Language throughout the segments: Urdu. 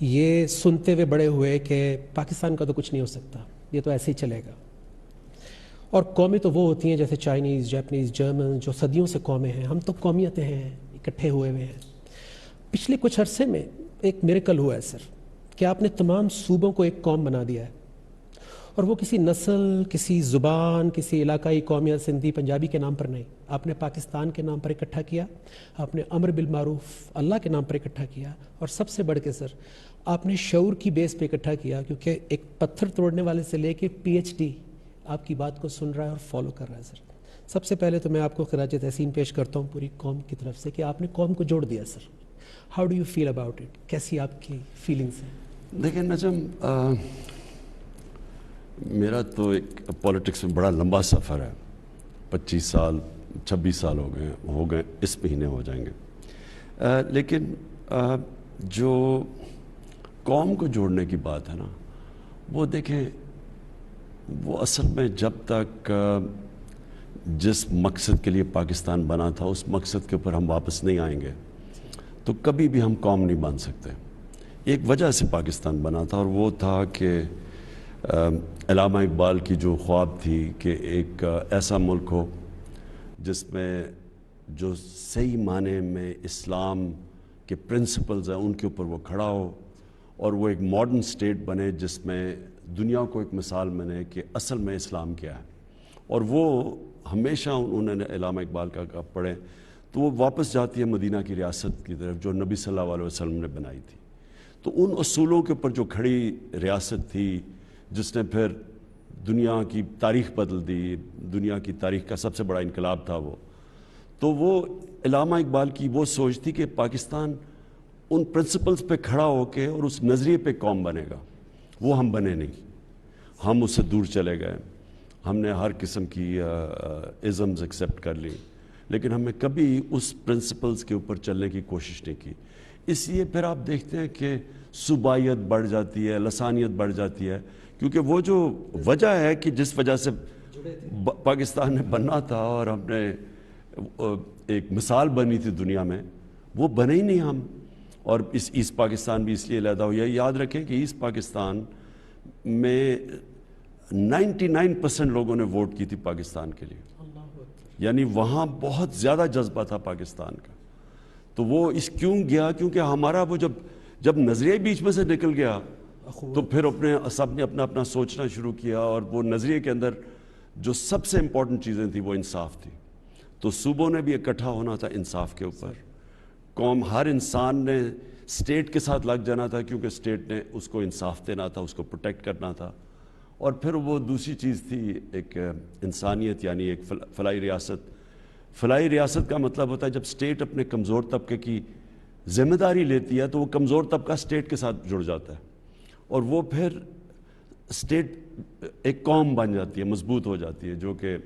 یہ سنتے ہوئے بڑے ہوئے کہ پاکستان کا تو کچھ نہیں ہو سکتا، یہ تو ایسے ہی چلے گا. اور قومیں تو وہ ہوتی ہیں جیسے چائنیز، جیپنیز، جرمن، جو صدیوں سے قومیں ہیں. ہم تو قومیتیں ہیں، اکٹھے ہوئے ہیں. پچھلے کچھ عرصے میں ایک میریکل ہوا ہے سر کہ آپ نے تمام صوبوں کو ایک قوم بنا دیا ہے، اور وہ کسی نسل، کسی زبان، کسی علاقائی قومیت، سندھی، پنجابی کے نام پر نہیں. آپ نے پاکستان کے نام پر اکٹھا کیا، آپ نے امر بالمعروف اللہ کے نام پر اکٹھا کیا، اور سب سے بڑھ کے سر آپ نے شعور کی بیس پہ اکٹھا کیا، کیونکہ ایک پتھر توڑنے والے سے لے کے پی ایچ ڈی آپ کی بات کو سن رہا ہے اور فالو کر رہا ہے. سر سب سے پہلے تو میں آپ کو خراج تحسین پیش کرتا ہوں پوری قوم کی طرف سے کہ آپ نے قوم کو جوڑ دیا. Sir how do you feel about it? کیسی آپ کی فیلنگس ہیں؟ دیکھیں نجم، میرا تو ایک پولیٹکس میں بڑا لمبا سفر ہے. 25 سال 26 سال ہو گئے اس مہینے ہو جائیں گے. لیکن جو قوم کو جوڑنے کی بات ہے نا، وہ دیکھیں، وہ اصل میں جب تک جس مقصد کے لیے پاکستان بنا تھا اس مقصد کے اوپر ہم واپس نہیں آئیں گے تو کبھی بھی ہم قوم نہیں بن سکتے. ایک وجہ سے پاکستان بنا تھا، اور وہ تھا کہ علامہ اقبال کی جو خواب تھی کہ ایک ایسا ملک ہو جس میں جو صحیح معنی میں اسلام کے پرنسپلز ہیں ان کے اوپر وہ کھڑا ہو، اور وہ ایک ماڈرن سٹیٹ بنے جس میں دنیا کو ایک مثال بنے کہ اصل میں اسلام کیا ہے. اور وہ ہمیشہ انہوں نے علامہ اقبال کا پڑھیں تو وہ واپس جاتی ہے مدینہ کی ریاست کی طرف جو نبی صلی اللہ علیہ وسلم نے بنائی تھی. تو ان اصولوں کے اوپر جو کھڑی ریاست تھی جس نے پھر دنیا کی تاریخ بدل دی، دنیا کی تاریخ کا سب سے بڑا انقلاب تھا وہ. تو وہ علامہ اقبال کی وہ سوچ تھی کہ پاکستان ان پرنسپلز پہ کھڑا ہو کے اور اس نظریے پہ قوم بنے گا. وہ ہم بنے نہیں، ہم اس سے دور چلے گئے. ہم نے ہر قسم کی ازمز ایکسیپٹ کر لی، لیکن ہمیں کبھی اس پرنسپلز کے اوپر چلنے کی کوشش نہیں کی. اس لیے پھر آپ دیکھتے ہیں کہ صوبائیت بڑھ جاتی ہے، لسانیت بڑھ جاتی ہے، کیونکہ وہ جو وجہ ہے کہ جس وجہ سے پاکستان نے بننا تھا اور ہم نے ایک مثال بنی تھی دنیا میں، وہ بنے ہی نہیں ہم. اور اس ایسٹ پاکستان بھی اس لیے علیحدہ ہو. یہ یاد رکھیں کہ ایسٹ پاکستان میں 99% لوگوں نے ووٹ کی تھی پاکستان کے لیے، یعنی وہاں بہت زیادہ جذبہ تھا پاکستان کا. تو وہ اس کیوں گیا؟ کیونکہ ہمارا وہ جب نظریہ بیچ میں سے نکل گیا تو پھر سب نے اپنا اپنا سوچنا شروع کیا، اور وہ نظریے کے اندر جو سب سے امپورٹنٹ چیزیں تھیں وہ انصاف تھی. تو صوبوں نے بھی اکٹھا ہونا تھا انصاف کے اوپر. قوم، ہر انسان نے اسٹیٹ کے ساتھ لگ جانا تھا کیونکہ اسٹیٹ نے اس کو انصاف دینا تھا، اس کو پروٹیکٹ کرنا تھا. اور پھر وہ دوسری چیز تھی ایک انسانیت، یعنی ایک فلاحی ریاست. فلاحی ریاست کا مطلب ہوتا ہے جب اسٹیٹ اپنے کمزور طبقے کی ذمہ داری لیتی ہے تو وہ کمزور طبقہ اسٹیٹ کے ساتھ جڑ جاتا ہے، اور وہ پھر اسٹیٹ ایک قوم بن جاتی ہے، مضبوط ہو جاتی ہے، جو کہ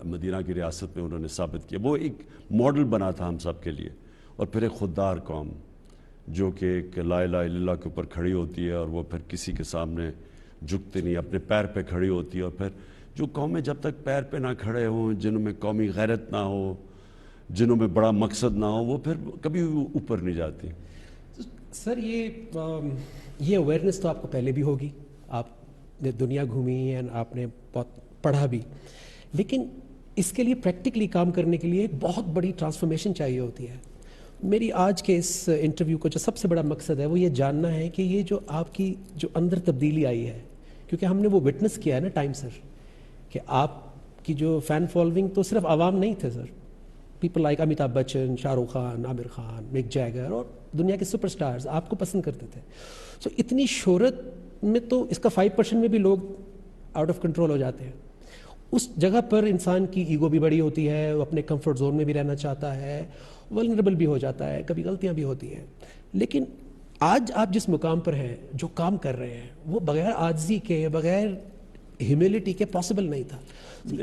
مدینہ کی ریاست میں انہوں نے ثابت کیا. وہ ایک ماڈل بنا تھا ہم سب کے لیے. اور پھر ایک خوددار قوم جو کہ ایک لا الہ الا اللہ کے اوپر کھڑی ہوتی ہے، اور وہ پھر کسی کے سامنے جھکتے نہیں، اپنے پیر پہ کھڑی ہوتی ہے. اور پھر جو قومیں جب تک پیر پہ نہ کھڑے ہوں، جنہوں میں قومی غیرت نہ ہو، جنہوں میں بڑا مقصد نہ ہو، وہ پھر کبھی اوپر نہیں جاتی. سر یہ اویئرنیس تو آپ کو پہلے بھی ہوگی، آپ نے دنیا گھومی اینڈ آپ نے بہت پڑھا بھی، لیکن اس کے لیے پریکٹیکلی کام کرنے کے لیے ایک بہت بڑی ٹرانسفارمیشن چاہیے ہوتی ہے. میری آج کے اس انٹرویو کو جو سب سے بڑا مقصد ہے وہ یہ جاننا ہے کہ یہ جو آپ کی جو اندر تبدیلی آئی ہے، کیونکہ ہم نے وہ وٹنس کیا ہے نا ٹائم سر، کہ آپ کی جو فین فالوئنگ تو صرف عوام نہیں تھے سر، پیپل لائک امیتابھ بچن، شاہ رخ خان، عامر خان، مک جیگر اور دنیا کے سپر سٹارز آپ کو پسند کرتے تھے. سو اتنی شہرت میں تو اس کا 5% میں بھی لوگ آؤٹ آف کنٹرول ہو جاتے ہیں. اس جگہ پر انسان کی ایگو بھی بڑی ہوتی ہے، وہ اپنے کمفرٹ زون میں بھی رہنا چاہتا ہے، ولنریبل بھی ہو جاتا ہے، کبھی غلطیاں بھی ہوتی ہیں. لیکن آج آپ جس مقام پر ہیں، جو کام کر رہے ہیں، وہ بغیر عاجزی کے، بغیر ہیوملٹی کے پاسبل نہیں تھا.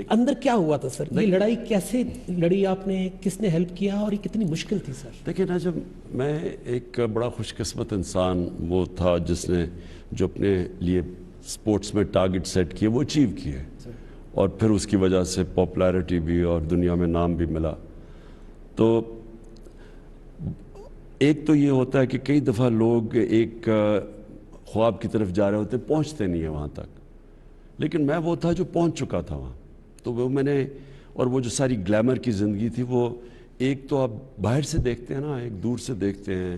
اندر کیا ہوا تھا سر؟ یہ لڑائی کیسے لڑی آپ نے؟ کس نے ہیلپ کیا؟ اور یہ کتنی مشکل تھی سر؟ دیکھیں نا، جب میں ایک بڑا خوش قسمت انسان وہ تھا جس نے جو اپنے لیے سپورٹس میں ٹارگٹ سیٹ کیے وہ اچیو کیے، اور پھر اس کی وجہ سے پاپولیرٹی بھی اور دنیا میں نام بھی ملا. تو ایک تو یہ ہوتا ہے کہ کئی دفعہ لوگ ایک خواب کی طرف جا رہے ہوتے ہیں، پہنچتے نہیں ہیں وہاں تک، لیکن میں وہ تھا جو پہنچ چکا تھا وہاں. تو وہ میں نے، اور وہ جو ساری گلیمر کی زندگی تھی، وہ ایک تو آپ باہر سے دیکھتے ہیں نا، ایک دور سے دیکھتے ہیں،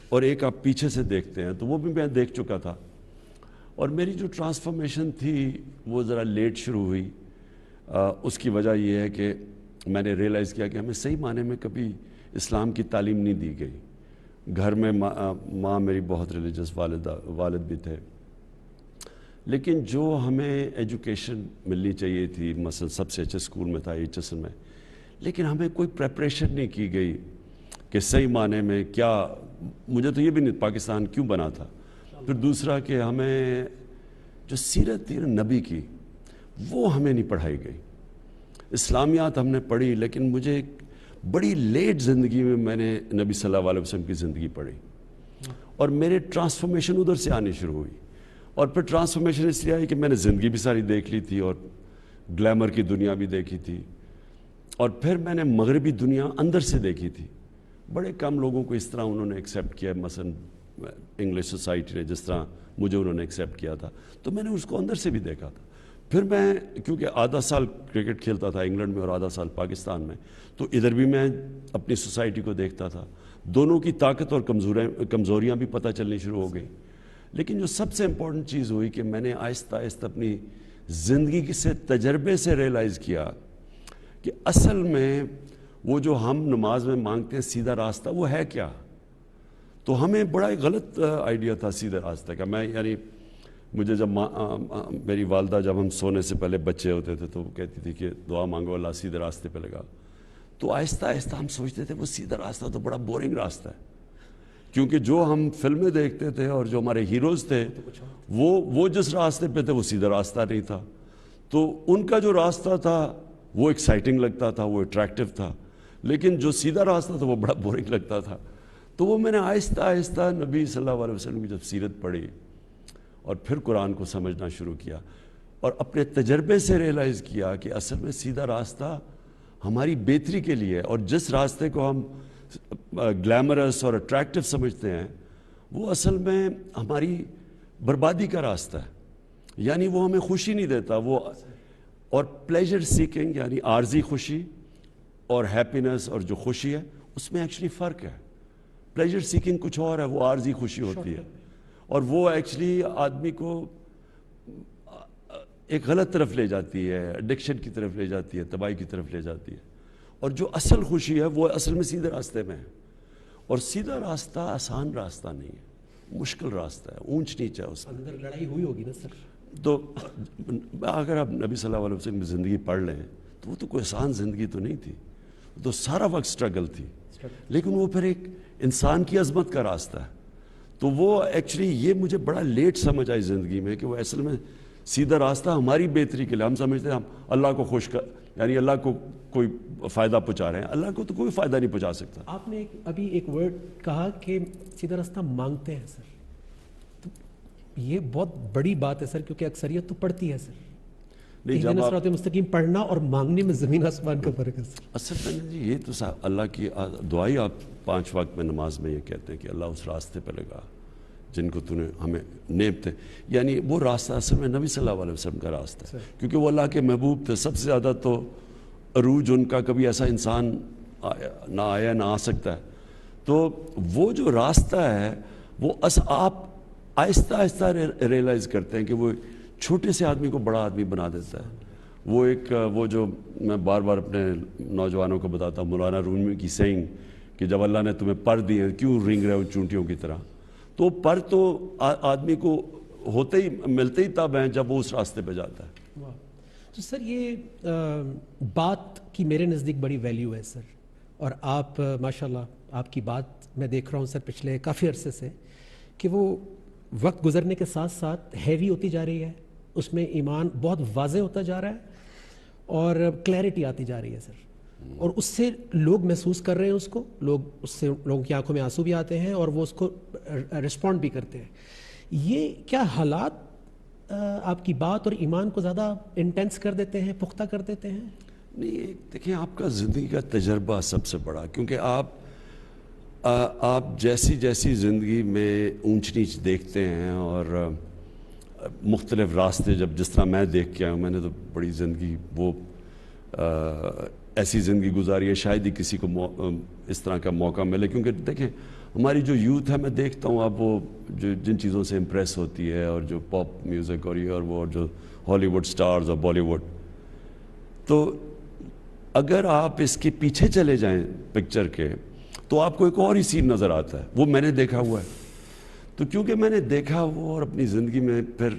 اور ایک آپ پیچھے سے دیکھتے ہیں، تو وہ بھی میں دیکھ چکا تھا. اور میری جو ٹرانسفارمیشن تھی وہ ذرا لیٹ شروع ہوئی. اس کی وجہ یہ ہے کہ میں نے ریئلائز کیا کہ ہمیں صحیح معنی میں کبھی اسلام کی تعلیم نہیں دی گئی. گھر میں ماں میری بہت ریلیجس، والد بھی تھے، لیکن جو ہمیں ایجوکیشن ملنی چاہیے تھی، مثلا سب سے اچھے اسکول میں تھا HSN میں، لیکن ہمیں کوئی پریپریشن نہیں کی گئی کہ صحیح معنی میں کیا. مجھے تو یہ بھی نہیں پاکستان کیوں بنا تھا. پھر دوسرا کہ ہمیں جو سیرت تھی نا نبی کی، وہ ہمیں نہیں پڑھائی گئی. اسلامیات ہم نے پڑھی، لیکن مجھے ایک بڑی لیٹ زندگی میں نے نبی صلی اللہ علیہ وسلم کی زندگی پڑھی، اور میرے ٹرانسفارمیشن ادھر سے آنی شروع ہوئی. اور پھر ٹرانسفارمیشن اس لیے آئی کہ میں نے زندگی بھی ساری دیکھ لی تھی، اور گلیمر کی دنیا بھی دیکھی تھی، اور پھر میں نے مغربی دنیا اندر سے دیکھی تھی. بڑے کم لوگوں کو اس طرح انہوں نے ایکسیپٹ کیا، مثلا انگلش سوسائٹی نے جس طرح مجھے انہوں نے ایکسیپٹ کیا تھا، تو میں نے اس کو اندر سے بھی دیکھا تھا. پھر میں کیونکہ آدھا سال کرکٹ کھیلتا تھا انگلینڈ میں اور آدھا سال پاکستان میں، تو ادھر بھی میں اپنی سوسائٹی کو دیکھتا تھا. دونوں کی طاقت اور کمزوریاں بھی پتہ چلنی شروع ہو گئی. لیکن جو سب سے امپورٹنٹ چیز ہوئی کہ میں نے آہستہ آہستہ اپنی زندگی سے تجربے سے ریئلائز کیا کہ اصل میں وہ جو ہم نماز میں مانگتے ہیں سیدھا راستہ، وہ ہے کیا. تو ہمیں بڑا ایک غلط آئیڈیا تھا سیدھے راستے کا. میں یعنی مجھے جب میری والدہ جب ہم سونے سے پہلے بچے ہوتے تھے تو وہ کہتی تھی کہ دعا مانگو اللہ سیدھے راستے پہ لگا. تو آہستہ آہستہ ہم سوچتے تھے وہ سیدھا راستہ تو بڑا بورنگ راستہ ہے، کیونکہ جو ہم فلمیں دیکھتے تھے اور جو ہمارے ہیروز تھے وہ جس راستے پہ تھے وہ سیدھا راستہ نہیں تھا. تو ان کا جو راستہ تھا وہ ایکسائٹنگ لگتا تھا، وہ اٹریکٹیو تھا، لیکن جو سیدھا راستہ تھا وہ بڑا بورنگ لگتا تھا. تو وہ میں نے آہستہ آہستہ نبی صلی اللہ علیہ وسلم کی جب سیرت پڑھی اور پھر قرآن کو سمجھنا شروع کیا، اور اپنے تجربے سے ریئلائز کیا کہ اصل میں سیدھا راستہ ہماری بہتری کے لیے ہے، اور جس راستے کو ہم گلیمرس اور اٹریکٹیو سمجھتے ہیں وہ اصل میں ہماری بربادی کا راستہ ہے. یعنی وہ ہمیں خوشی نہیں دیتا. وہ اور پلیجر سیکنگ یعنی عارضی خوشی اور ہیپینس اور جو خوشی ہے اس میں ایکچولی فرق ہے. پلیجر سیکنگ کچھ اور ہے، وہ عارضی خوشی ہوتی ہے، اور وہ ایکچولی آدمی کو ایک غلط طرف لے جاتی ہے، ایڈکشن کی طرف لے جاتی ہے، تباہی کی طرف لے جاتی ہے. اور جو اصل خوشی ہے وہ اصل میں سیدھے راستے میں ہے. اور سیدھا راستہ آسان راستہ نہیں ہے، مشکل راستہ ہے، اونچ نیچ ہے. اس میں اندر لڑائی ہوئی ہوگی نا سر. تو اگر آپ نبی صلی اللہ علیہ وسلم کی زندگی پڑھ لیں تو وہ تو کوئی آسان زندگی تو نہیں تھی، تو سارا وقت سٹرگل تھی، لیکن وہ پھر ایک انسان کی عظمت کا راستہ ہے. تو وہ ایکچولی یہ مجھے بڑا لیٹ سمجھ آئی زندگی میں کہ وہ اصل میں سیدھا راستہ ہماری بہتری کے لیے. ہم سمجھتے ہیں ہم اللہ کو خوش کر، یعنی اللہ کو کوئی فائدہ پہنچا رہے ہیں، اللہ کو تو کوئی فائدہ نہیں پہنچا سکتا. آپ نے ابھی ایک ورڈ کہا کہ سیدھا راستہ مانگتے ہیں سر، تو یہ بہت بڑی بات ہے سر، کیونکہ اکثریت تو پڑھتی ہے سر. نہیں، جب صراط مستقیم پڑھنا اور مانگنے میں زمین آسمان کا فرق ہے سر. اصل میں جی یہ تو اللہ کی دعائی آپ 5 وقت میں نماز میں یہ کہتے ہیں کہ اللہ اس راستے پہ لگا جن کو تو نے ہمیں نیب تھے. یعنی وہ راستہ اصل میں نبی صلی اللہ علیہ وسلم کا راستہ ہے، کیونکہ وہ اللہ کے محبوب تھے. سب سے زیادہ تو عروج ان کا کبھی ایسا انسان نہ آیا نہ آ سکتا ہے. تو وہ جو راستہ ہے وہ آپ آہستہ آہستہ ریئلائز کرتے ہیں کہ وہ چھوٹے سے آدمی کو بڑا آدمی بنا دیتا ہے. وہ جو میں بار بار اپنے نوجوانوں کو بتاتا ہوں، مولانا رومی کی سینگ کہ جب اللہ نے تمہیں پر دیے کیوں رینگ رہے ہو چونٹیوں کی طرح. تو پر تو آدمی کو ہوتے ہی ملتے ہی تب ہیں جب وہ اس راستے پہ جاتا ہے. تو سر یہ بات کی میرے نزدیک بڑی ویلیو ہے سر، اور آپ ماشاءاللہ آپ کی بات میں دیکھ رہا ہوں سر پچھلے کافی عرصے سے کہ وہ وقت گزرنے کے ساتھ ساتھ ہیوی ہوتی جا رہی ہے، اس میں ایمان بہت واضح ہوتا جا رہا ہے اور کلیئرٹی آتی جا رہی ہے سر. اور اس سے لوگ محسوس کر رہے ہیں اس کو، اس سے لوگوں کی آنکھوں میں آنسو بھی آتے ہیں اور وہ اس کو رسپونڈ بھی کرتے ہیں. یہ کیا حالات آپ کی بات اور ایمان کو زیادہ انٹینس کر دیتے ہیں، پختہ کر دیتے ہیں؟ نہیں، دیکھیں آپ کا زندگی کا تجربہ سب سے بڑا، کیونکہ آپ آپ جیسی جیسی زندگی میں اونچ نیچ دیکھتے ہیں اور مختلف راستے، جس طرح میں دیکھ کے آیا ہوں، میں نے تو بڑی زندگی وہ ایسی زندگی گزاری ہے، شاید ہی کسی کو اس طرح کا موقع ملے. کیونکہ دیکھیں ہماری جو یوتھ ہے، میں دیکھتا ہوں اب وہ جن چیزوں سے امپریس ہوتی ہے، اور جو پاپ میوزک اور یہ اور وہ، اور جو ہالی ووڈ سٹارز اور بالی ووڈ، تو اگر آپ اس کے پیچھے چلے جائیں پکچر کے تو آپ کو ایک اور ہی سین نظر آتا ہے. وہ میں نے دیکھا ہوا ہے. تو کیونکہ میں نے دیکھا وہ، اور اپنی زندگی میں پھر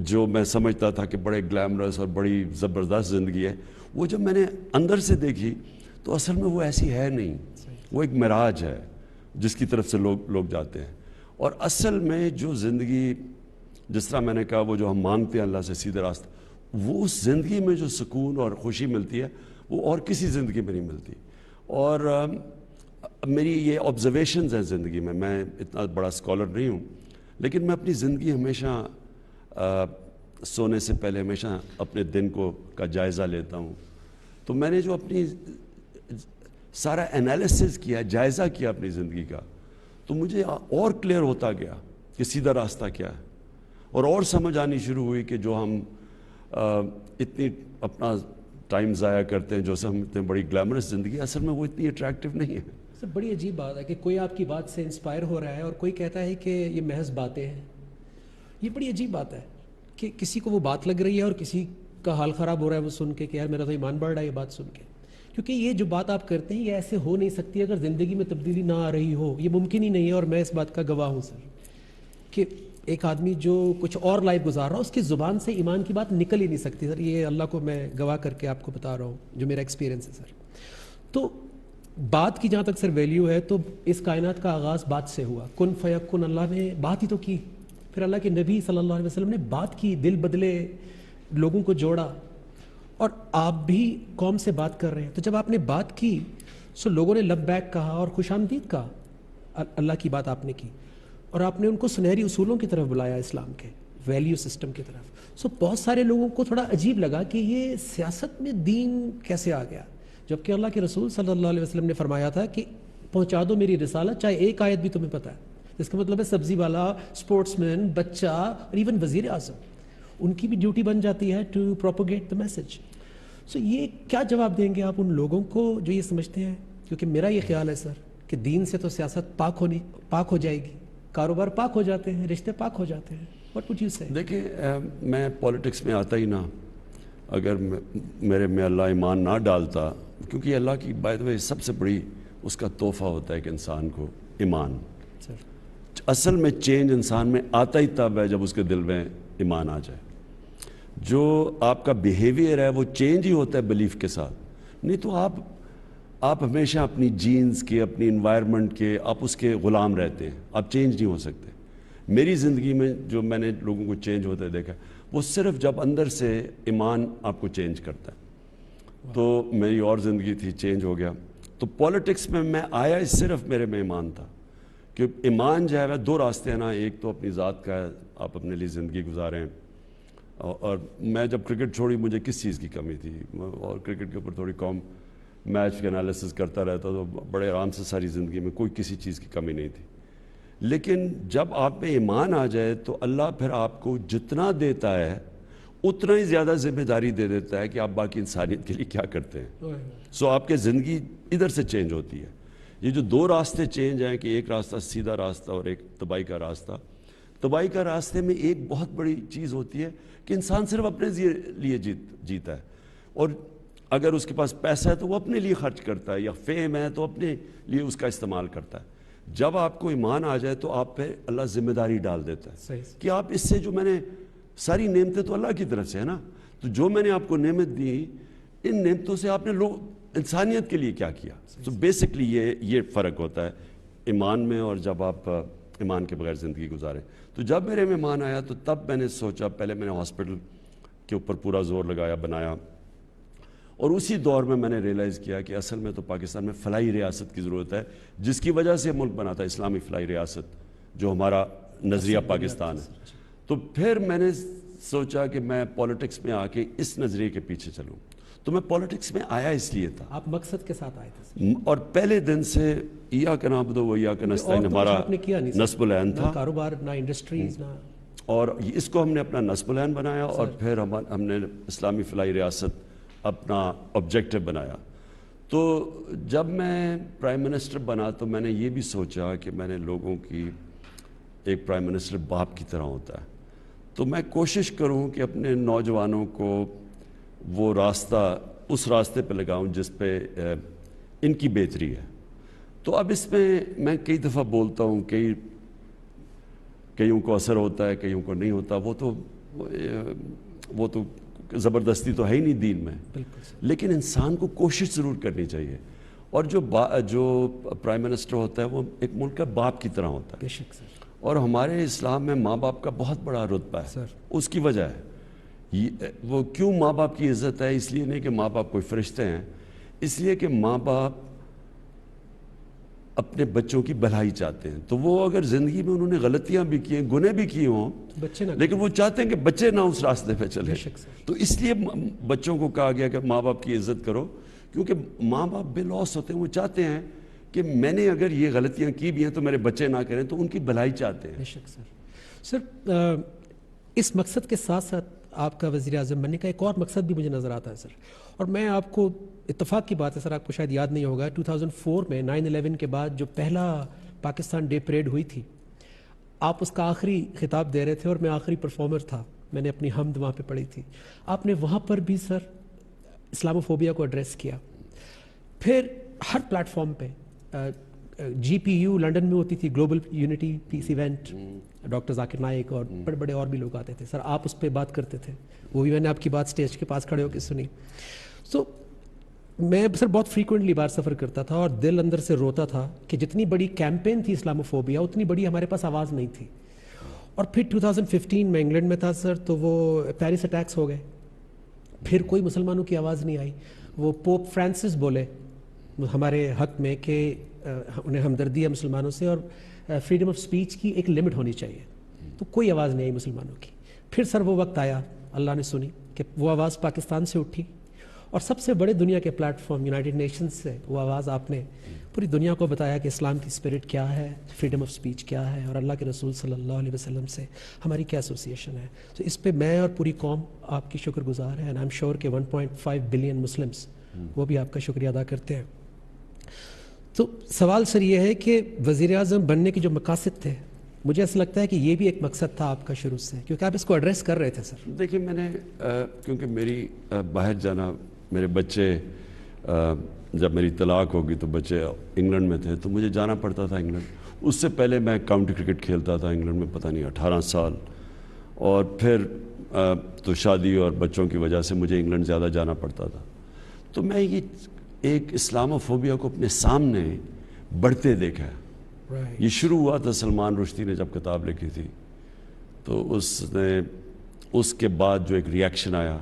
جو میں سمجھتا تھا کہ بڑے گلیمرس اور بڑی زبردست زندگی ہے، وہ جب میں نے اندر سے دیکھی تو اصل میں وہ ایسی ہے نہیں. وہ ایک معراج ہے جس کی طرف سے لوگ جاتے ہیں. اور اصل میں جو زندگی، جس طرح میں نے کہا، وہ جو ہم مانگتے ہیں اللہ سے سیدھے راستہ، وہ اس زندگی میں جو سکون اور خوشی ملتی ہے وہ اور کسی زندگی میں نہیں ملتی. اور میری یہ آبزرویشنز ہیں زندگی میں. میں اتنا بڑا اسکالر نہیں ہوں، لیکن میں اپنی زندگی ہمیشہ سونے سے پہلے ہمیشہ اپنے دن کا جائزہ لیتا ہوں. تو میں نے جو اپنی سارا انالیسس کیا، جائزہ کیا اپنی زندگی کا، تو مجھے اور کلیئر ہوتا گیا کہ سیدھا راستہ کیا ہے. اور سمجھ آنی شروع ہوئی کہ جو ہم اتنی اپنا ٹائم ضائع کرتے ہیں، جو ہم اتنے بڑی گلیمرس زندگی، اصل میں وہ اتنی اٹریکٹیو نہیں ہے. سر بڑی عجیب بات ہے کہ کوئی آپ کی بات سے انسپائر ہو رہا ہے اور کوئی کہتا ہے کہ یہ محض باتیں ہیں. یہ بڑی عجیب بات ہے کہ کسی کو وہ بات لگ رہی ہے اور کسی کا حال خراب ہو رہا ہے وہ سن کے کہ یار میرا تو ایمان بڑھ رہا ہے یہ بات سن کے. کیونکہ یہ جو بات آپ کرتے ہیں یہ ایسے ہو نہیں سکتی اگر زندگی میں تبدیلی نہ آ رہی ہو. یہ ممکن ہی نہیں ہے. اور میں اس بات کا گواہ ہوں سر کہ ایک آدمی جو کچھ اور لائف گزار رہا ہو، اس کی زبان سے ایمان کی بات نکل ہی نہیں سکتی سر. یہ اللہ کو میں گواہ کر کے آپ کو بتا رہا ہوں جو میرا ایکسپیرینس ہے سر. تو بات کی جہاں تک سر ویلیو ہے، تو اس کائنات کا آغاز بات سے ہوا. کن فیکن، اللہ نے بات ہی تو کی. پھر اللہ کے نبی صلی اللہ علیہ وسلم نے بات کی، دل بدلے، لوگوں کو جوڑا. اور آپ بھی قوم سے بات کر رہے ہیں. تو جب آپ نے بات کی سو لوگوں نے لبیک کہا اور خوش آمدید کہا. اللہ کی بات آپ نے کی اور آپ نے ان کو سنہری اصولوں کی طرف بلایا، اسلام کے ویلیو سسٹم کی طرف. سو بہت سارے لوگوں کو تھوڑا عجیب لگا کہ یہ سیاست میں دین کیسے آ گیا، جبکہ اللہ کے رسول صلی اللہ علیہ وسلم نے فرمایا تھا کہ پہنچا دو میری رسالت، چاہے ایک آیت بھی تمہیں پتہ ہے. اس کا مطلب ہے سبزی والا، اسپورٹس مین، بچہ اور ایون وزیر اعظم، ان کی بھی ڈیوٹی بن جاتی ہے ٹو پروپوگیٹ دا میسج. سو یہ کیا جواب دیں گے آپ ان لوگوں کو جو یہ سمجھتے ہیں؟ کیونکہ میرا یہ خیال ہے سر کہ دین سے تو سیاست پاک ہو جائے گی، کاروبار پاک ہو جاتے ہیں، رشتے پاک ہو جاتے ہیں. واٹ وڈ یو سے؟ دیکھیں میں پولیٹکس میں آتا ہی نہ اگر میرے میں اللہ ایمان نہ ڈالتا، کیونکہ اللہ کی بائی دا وے سب سے بڑی اس کا تحفہ ہوتا ہے کہ انسان کو ایمان. اصل میں چینج انسان میں آتا ہی تب ہے جب اس کے دل میں ایمان آ جائے. جو آپ کا بیہیویئر ہے وہ چینج ہی ہوتا ہے بلیف کے ساتھ. نہیں تو آپ ہمیشہ اپنی جینز کے، اپنی انوائرمنٹ کے، آپ اس کے غلام رہتے ہیں. آپ چینج نہیں ہو سکتے. میری زندگی میں جو میں نے لوگوں کو چینج ہوتے دیکھا، وہ صرف جب اندر سے ایمان آپ کو چینج کرتا ہے. تو میری اور زندگی تھی، چینج ہو گیا. تو پولیٹکس میں آیا صرف میرے میں ایمان تھا. کہ ایمان جو ہے دو راستے ہیں نا، ایک تو اپنی ذات کا ہے، آپ اپنے لیے زندگی گزاریں. اور میں جب کرکٹ چھوڑی مجھے کس چیز کی کمی تھی، اور کرکٹ کے اوپر تھوڑی میچ کے انالیسس کرتا رہتا، تو بڑے آرام سے ساری زندگی میں کوئی کسی چیز کی کمی نہیں تھی. لیکن جب آپ میں ایمان آ جائے تو اللہ پھر آپ کو جتنا دیتا ہے اتنا ہی زیادہ ذمہ داری دے دیتا ہے کہ آپ باقی انسانیت کے لیے کیا کرتے ہیں. سو آپ کے زندگی ادھر سے چینج ہوتی ہے. یہ جو دو راستے چینج ہیں کہ ایک راستہ سیدھا راستہ اور ایک تباہی کا راستہ. تباہی کا راستے میں ایک بہت بڑی چیز ہوتی ہے کہ انسان صرف اپنے لیے جیتا ہے. اور اگر اس کے پاس پیسہ ہے تو وہ اپنے لیے خرچ کرتا ہے، یا فیم ہے تو اپنے لیے اس کا استعمال کرتا ہے. جب آپ کو ایمان آ جائے تو آپ پہ اللہ ذمہ داری ڈال دیتا ہے کہ آپ اس سے، جو میں نے ساری نعمتیں تو اللہ کی طرف سے ہے نا، تو جو میں نے آپ کو نعمت دی، ان نعمتوں سے آپ نے انسانیت کے لیے کیا کیا. تو بیسکلی یہ فرق ہوتا ہے ایمان میں اور جب آپ ایمان کے بغیر زندگی گزاریں. تو جب میرے میں ایمان آیا تو تب میں نے سوچا، پہلے میں نے ہاسپٹل کے اوپر پورا زور لگایا، بنایا. اور اسی دور میں نے ریئلائز کیا کہ اصل میں تو پاکستان میں فلاحی ریاست کی ضرورت ہے، جس کی وجہ سے ملک بنا تھا اسلامی فلاحی ریاست، جو ہمارا نظریہ پاکستان ہے. تو پھر میں نے سوچا کہ میں پولیٹکس میں آ کے اس نظریے کے پیچھے چلوں. تو میں پالیٹکس میں آیا اس لیے تھا. آپ مقصد کے ساتھ آئے تھے اور پہلے دن سے ایاک نعبد و ایاک نستعین ہمارا نصب العین تھا. نہ کاروبار، نہ انڈسٹریز، نہ اور اس کو ہم نے اپنا نصب العین بنایا اور پھر ہم نے اسلامی فلاحی ریاست اپنا آبجیکٹو بنایا. تو جب میں پرائم منسٹر بنا تو میں نے یہ بھی سوچا کہ میں نے لوگوں کی ایک پرائم منسٹر باپ کی طرح ہوتا ہے، تو میں کوشش کروں کہ اپنے نوجوانوں کو وہ راستہ اس راستے پہ لگاؤں جس پہ ان کی بہتری ہے. تو اب اس میں کئی دفعہ بولتا ہوں، کئیوں کو اثر ہوتا ہے، کئیوں کو نہیں ہوتا. وہ تو زبردستی تو ہے ہی نہیں دین میں، لیکن انسان کو کوشش ضرور کرنی چاہیے. اور جو پرائم منسٹر ہوتا ہے وہ ایک ملک کا باپ کی طرح ہوتا ہے. بے شک سر. اور ہمارے اسلام میں ماں باپ کا بہت بڑا رتبہ ہے. اس کی وجہ ہے وہ کیوں ماں باپ کی عزت ہے، اس لیے نہیں کہ ماں باپ کوئی فرشتے ہیں، اس لیے کہ ماں باپ اپنے بچوں کی بھلائی چاہتے ہیں. تو وہ اگر زندگی میں انہوں نے غلطیاں بھی کی ہیں، گناہ بھی کیے ہوں، لیکن وہ چاہتے ہیں کہ بچے نہ اس راستے پہ چلے. تو اس لیے بچوں کو کہا گیا کہ ماں باپ کی عزت کرو، کیونکہ ماں باپ بے لوث ہوتے ہیں. وہ چاہتے ہیں کہ میں نے اگر یہ غلطیاں کی بھی ہیں تو میرے بچے نہ کریں، تو ان کی بھلائی چاہتے ہیں. بے شک سر. اس مقصد کے ساتھ ساتھ آپ کا وزیر اعظم بننے کا ایک اور مقصد بھی مجھے نظر آتا ہے سر، اور میں آپ کو اتفاق کی بات ہے سر، آپ کو شاید یاد نہیں ہوگا 2004 میں 9/11 کے بعد جو پہلا پاکستان ڈے پریڈ ہوئی تھی، آپ اس کا آخری خطاب دے رہے تھے اور میں آخری پرفارمر تھا. میں نے اپنی حمد وہاں پہ پڑھی تھی. آپ نے وہاں پر بھی سر اسلاموفوبیا کو ایڈریس کیا. پھر ہر پلیٹ فارم پہ GPU لنڈن میں ہوتی تھی، گلوبل یونٹی پیس ایونٹ، ڈاکٹر ذاکر نائک اور بڑے بڑے اور بھی لوگ آتے تھے سر. آپ اس پہ بات کرتے تھے، وہ بھی میں نے آپ کی بات سٹیج کے پاس کھڑے ہو کے سنی. سو میں سر بہت فریکوینٹلی باہر سفر کرتا تھا اور دل اندر سے روتا تھا کہ جتنی بڑی کیمپین تھی اسلاموفوبیا، اتنی بڑی ہمارے پاس آواز نہیں تھی. اور پھر 2015 میں انگلینڈ میں تھا سر، تو وہ پیرس اٹیکس ہو گئے، پھر کوئی مسلمانوں کی آواز نہیں آئی. وہ پوپ فرانسس بولے ہمارے حق میں کہ انہیں ہمدردی ہے مسلمانوں سے اور فریڈم آف سپیچ کی ایک لمٹ ہونی چاہیے. تو کوئی آواز نہیں آئی مسلمانوں کی. پھر سر وہ وقت آیا، اللہ نے سنی کہ وہ آواز پاکستان سے اٹھی، اور سب سے بڑے دنیا کے پلیٹ فارم یونائٹڈ نیشنز سے وہ آواز آپ نے پوری دنیا کو بتایا کہ اسلام کی اسپرٹ کیا ہے، فریڈم آف سپیچ کیا ہے، اور اللہ کے رسول صلی اللہ علیہ وسلم سے ہماری کیا ایسوسیشن ہے. تو اس پہ میں اور پوری قوم آپ کی شکر گزار ہے، اینڈ آئی ایم شیور کہ 1.5 بلین مسلمس وہ بھی آپ کا شکریہ ادا کرتے ہیں. تو سوال سر یہ ہے کہ وزیر اعظم بننے کے جو مقاصد تھے، مجھے ایسا لگتا ہے کہ یہ بھی ایک مقصد تھا آپ کا شروع سے، کیونکہ آپ اس کو ایڈریس کر رہے تھے سر. دیکھیے میں نے کیونکہ میری باہر جانا، میرے بچے جب میری طلاق ہوگی تو بچے انگلینڈ میں تھے تو مجھے جانا پڑتا تھا انگلینڈ. اس سے پہلے میں کاؤنٹی کرکٹ کھیلتا تھا انگلینڈ میں، پتہ نہیں 18 سال. اور پھر تو شادی اور بچوں کی وجہ سے مجھے انگلینڈ زیادہ جانا پڑتا تھا. تو میں یہ ایک اسلاموفوبیا کو اپنے سامنے بڑھتے دیکھا ہے. یہ شروع ہوا تھا سلمان رشدی نے جب کتاب لکھی تھی، تو اس کے بعد جو ایک ریاکشن آیا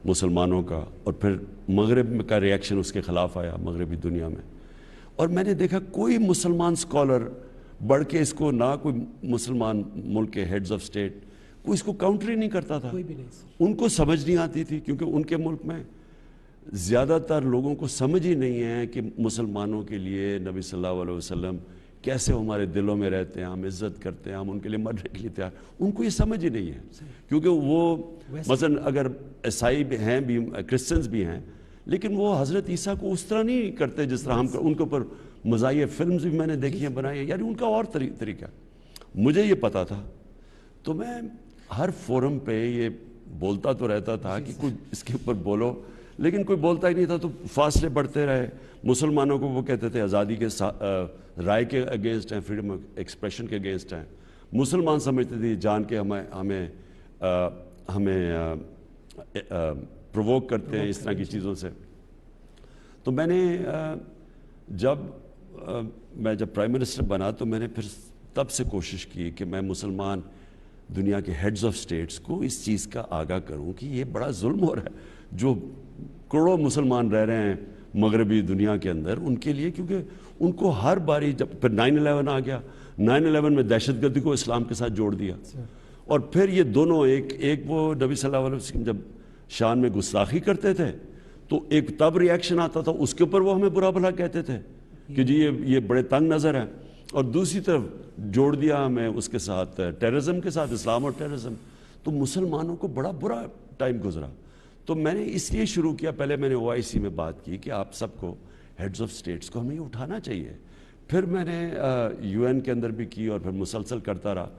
مسلمانوں کا، اور پھر مغرب کا ریاکشن اس کے خلاف آیا مغربی دنیا میں. اور میں نے دیکھا کوئی مسلمان سکولر بڑھ کے اس کو، نہ کوئی مسلمان ملک کے ہیڈز آف اسٹیٹ کوئی اس کو کاؤنٹر ہی نہیں کرتا تھا. ان کو سمجھ نہیں آتی تھی، کیونکہ ان کے ملک میں زیادہ تر لوگوں کو سمجھ ہی نہیں ہے کہ مسلمانوں کے لیے نبی صلی اللہ علیہ وسلم کیسے ہمارے دلوں میں رہتے ہیں، ہم عزت کرتے ہیں، ہم ان کے لیے مرنے کے لیے تیار. ان کو یہ سمجھ ہی نہیں ہے، کیونکہ وہ مثلا اگر عیسائی بھی ہیں، بھی کرسچنز بھی ہیں، لیکن وہ حضرت عیسیٰ کو اس طرح نہیں کرتے جس طرح ہم. ان کے اوپر مزاحیہ فلمز بھی میں نے دیکھی ہیں، بنائی ہیں، یعنی ان کا اور طریقہ. مجھے یہ پتا تھا، تو میں ہر فورم پہ یہ بولتا تو رہتا تھا کہ کوئی اس کے اوپر بولو، لیکن کوئی بولتا ہی نہیں تھا. تو فاصلے بڑھتے رہے. مسلمانوں کو وہ کہتے تھے آزادی کے رائے کے اگینسٹ ہیں، فریڈم آف ایکسپریشن کے اگینسٹ ہیں. مسلمان سمجھتے تھے جان کے ہمیں پرووک کرتے ہیں اس طرح کی چیزوں سے. تو میں نے جب پرائم منسٹر بنا تو میں نے پھر تب سے کوشش کی کہ میں مسلمان دنیا کے ہیڈز آف سٹیٹس کو اس چیز کا آگاہ کروں کہ یہ بڑا ظلم ہو رہا ہے جو کروڑوں مسلمان رہ رہے ہیں مغربی دنیا کے اندر ان کے لیے. کیونکہ ان کو ہر باری جب پھر 9/11 آ گیا، 9/11 میں دہشت گردی کو اسلام کے ساتھ جوڑ دیا. اور پھر یہ دونوں ایک وہ نبی صلی اللہ علیہ وسلم جب شان میں گستاخی کرتے تھے تو ایک تب ریئیکشن آتا تھا، اس کے اوپر وہ ہمیں برا بھلا کہتے تھے کہ جی یہ بڑے تنگ نظر ہیں، اور دوسری طرف جوڑ دیا ہمیں اس کے ساتھ ٹیررزم کے ساتھ، اسلام اور ٹیررزم. تو مسلمانوں کو بڑا برا ٹائم گزرا. تو میں نے اس لیے شروع کیا، پہلے میں نے OIC میں بات کی کہ آپ سب کو ہیڈز آف اسٹیٹس کو ہمیں یہ اٹھانا چاہیے. پھر میں نے UN کے اندر بھی کی اور پھر مسلسل کرتا رہا.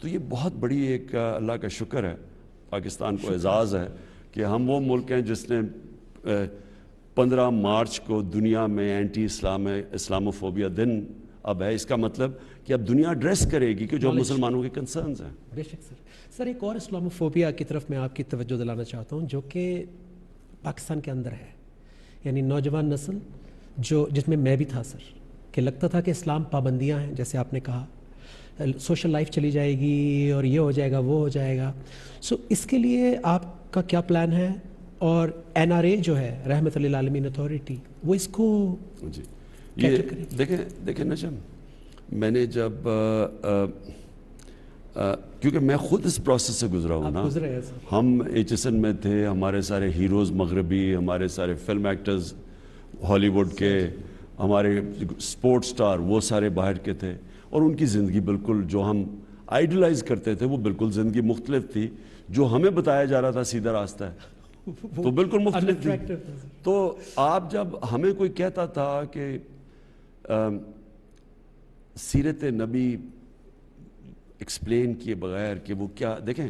تو یہ بہت بڑی ایک اللہ کا شکر ہے، پاکستان کو اعزاز ہے کہ ہم وہ ملک ہیں جس نے 15 مارچ کو دنیا میں اینٹی اسلام اسلاموفوبیا دن اب ہے. اس کا مطلب کہ اب دنیا ایڈریس کرے گی کہ جو مسلمانوں کے کنسرنز ہیں. بے شک سر. سر ایک اور اسلاموفوبیا کی طرف میں آپ کی توجہ دلانا چاہتا ہوں جو کہ پاکستان کے اندر ہے، یعنی نوجوان نسل جس میں میں بھی تھا سر، کہ لگتا تھا کہ اسلام پابندیاں ہیں، جیسے آپ نے کہا سوشل لائف چلی جائے گی اور یہ ہو جائے گا وہ ہو جائے گا. سو اس کے لیے آپ کا کیا پلان ہے؟ اور NRA جو ہے رحمت للعالمین اتھارٹی، وہ اس کو جی یہ دیکھیں نجم، میں نے جب کیونکہ میں خود اس پروسیس سے گزرا ہوں نا، ہم HSN میں تھے، ہمارے سارے ہیروز مغربی، ہمارے سارے فلم ایکٹرز ہالی ووڈ کے، ہمارے سپورٹ سٹار وہ سارے باہر کے تھے، اور ان کی زندگی بالکل جو ہم آئیڈلائز کرتے تھے وہ بالکل زندگی مختلف تھی. جو ہمیں بتایا جا رہا تھا سیدھا راستہ ہے تو بالکل مختلف تھی. تو آپ جب ہمیں کوئی کہتا تھا کہ سیرت نبی ایکسپلین کیے بغیر کہ وہ کیا، دیکھیں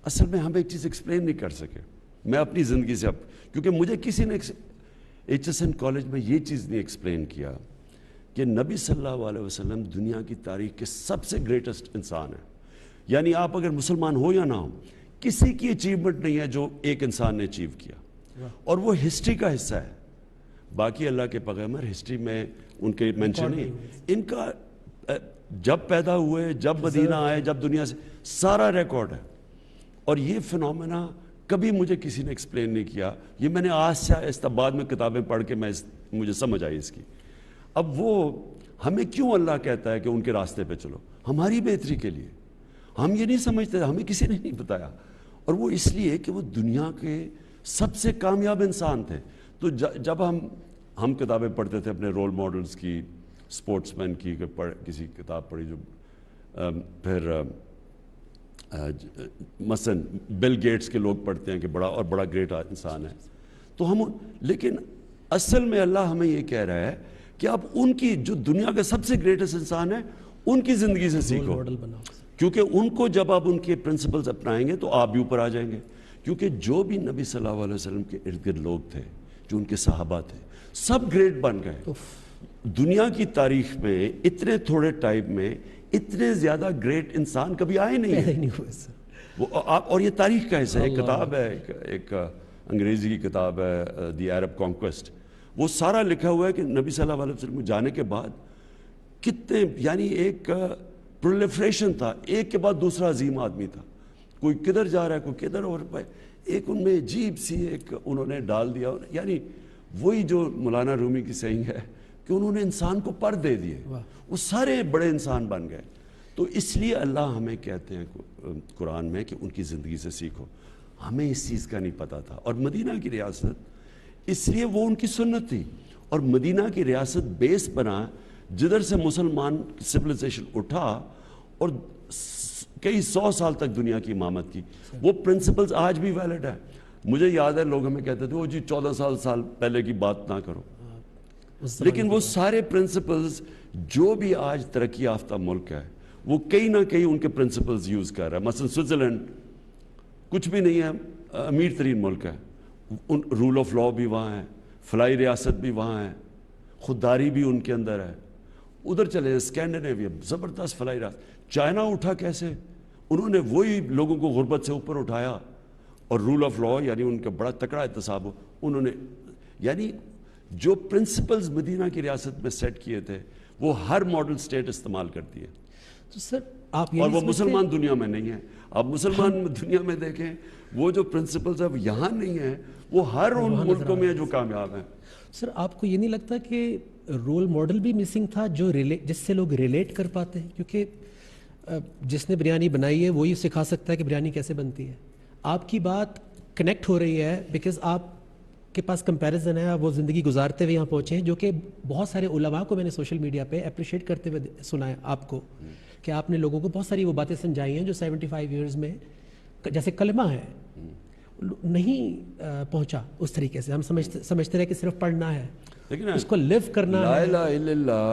اصل میں ہم ایک چیز ایکسپلین نہیں کر سکے. میں اپنی زندگی سے کیونکہ مجھے کسی نے HSN کالج میں یہ چیز نہیں ایکسپلین کیا کہ نبی صلی اللہ علیہ وسلم دنیا کی تاریخ کے سب سے گریٹسٹ انسان ہیں. یعنی آپ اگر مسلمان ہو یا نہ ہو، کسی کی اچیومنٹ نہیں ہے جو ایک انسان نے اچیو کیا، اور وہ ہسٹری کا حصہ ہے. باقی اللہ کے پیغمبر ہسٹری میں ان کے مینشن نہیں، ان کا جب پیدا ہوئے، جب مدینہ آئے، جب دنیا سے سارا ریکارڈ ہے. اور یہ فنومینا کبھی مجھے کسی نے ایکسپلین نہیں کیا. یہ میں نے آج سے آہستہ بعد میں کتابیں پڑھ کے مجھے سمجھ آئی اس کی. اب وہ ہمیں کیوں اللہ کہتا ہے کہ ان کے راستے پہ چلو؟ ہماری بہتری کے لیے. ہم یہ نہیں سمجھتے، ہمیں کسی نے نہیں بتایا. اور وہ اس لیے کہ وہ دنیا کے سب سے کامیاب انسان تھے. تو جب ہم کتابیں پڑھتے تھے اپنے رول ماڈلز کی، سپورٹس مین کی، کسی کتاب پڑھی جو پھر مثلا بل گیٹس کے لوگ پڑھتے ہیں کہ بڑا گریٹ انسان ہے. تو لیکن اصل میں اللہ ہمیں یہ کہہ رہا ہے کہ آپ ان کی جو دنیا کا سب سے گریٹسٹ انسان ہے ان کی زندگی سے سیکھو، کیونکہ ان کو جب آپ ان کے پرنسپلز اپنائیں گے تو آپ بھی اوپر آ جائیں گے. کیونکہ جو بھی نبی صلی اللہ علیہ وسلم کے ارد گرد لوگ تھے، جو ان کے صحابہ تھے، سب گریٹ بن گئے. دنیا کی تاریخ میں اتنے تھوڑے ٹائم میں اتنے زیادہ گریٹ انسان کبھی آئے نہیں ہیں. اور یہ تاریخ کا حصہ ہے. ایک کتاب ہے، ایک انگریزی کی کتاب ہے دی عرب کانکویسٹ. وہ سارا لکھا ہوا ہے کہ نبی صلی اللہ علیہ وسلم کو جانے کے بعد کتنے، یعنی ایک پرولیفریشن تھا، ایک کے بعد دوسرا عظیم آدمی تھا. کوئی کدھر جا رہا ہے، کوئی کدھر، اور ایک ان میں عجیب سی ایک انہوں نے ڈال دیا. یعنی وہی جو مولانا رومی کی سینگ ہے کہ انہوں نے انسان کو پر دے دیے، وہ سارے بڑے انسان بن گئے. تو اس لیے اللہ ہمیں کہتے ہیں قرآن میں کہ ان کی زندگی سے سیکھو. ہمیں اس چیز کا نہیں پتا تھا. اور مدینہ کی ریاست اس لیے وہ ان کی سنت تھی، اور مدینہ کی ریاست بیس بنا جدھر سے مسلمان سویلائزیشن اٹھا اور کئی 100 سال تک دنیا کی امامت کی. وہ پرنسپلز آج بھی ویلڈ ہے. مجھے یاد ہے لوگ ہمیں کہتے تھے وہ جی 14 سال پہلے کی بات نہ کرو، لیکن وہ سارے پرنسپلز جو بھی آج ترقی یافتہ ملک ہے وہ کہیں نہ کہیں ان کے پرنسپلز یوز کر رہا ہے. مثلا سوئٹزرلینڈ کچھ بھی نہیں ہے، امیر ترین ملک ہے، رول آف لا بھی وہاں ہے، فلائی ریاست بھی وہاں ہے، خودداری بھی ان کے اندر ہے. ادھر چلے اسکینڈینیویا، زبردست فلائی ریاست. چائنا اٹھا کیسے؟ انہوں نے وہی لوگوں کو غربت سے اوپر اٹھایا، اور رول آف لا یعنی ان کا بڑا تکڑا احتساب ہو. انہوں نے یعنی جو پرنسپلز مدینہ کی ریاست میں سیٹ کیے تھے وہ ہر ماڈل سٹیٹ استعمال کرتی ہے. تو سر آپ اور وہ مسلمان دنیا میں نہیں ہے. آپ مسلمان دنیا میں دیکھیں وہ جو پرنسپلز اب یہاں نہیں ہیں وہ ہر ان ملکوں میں جو کامیاب ہیں. سر آپ کو یہ نہیں لگتا کہ رول ماڈل بھی مسنگ تھا جس سے لوگ ریلیٹ کر پاتے ہیں؟ کیونکہ جس نے بریانی بنائی ہے وہی سکھا سکتا ہے کہ بریانی کیسے بنتی ہے. آپ کی بات کنیکٹ ہو رہی ہے بیکاز آپ کے پاس کمپیریزن ہے, وہ زندگی گزارتے ہوئے یہاں پہنچے ہیں, جو کہ بہت سارے علماء کو میں نے سوشل میڈیا پہ اپریشیٹ کرتے ہوئے سنا ہے آپ کو, کہ آپ نے لوگوں کو بہت ساری وہ باتیں سمجھائی ہیں جو 75 ایئرز میں, جیسے کلمہ ہے, نہیں پہنچا اس طریقے سے. ہم سمجھتے رہے کہ صرف پڑھنا ہے, لیکن اس کو لیو کرنا لا ہے. الہ الا اللہ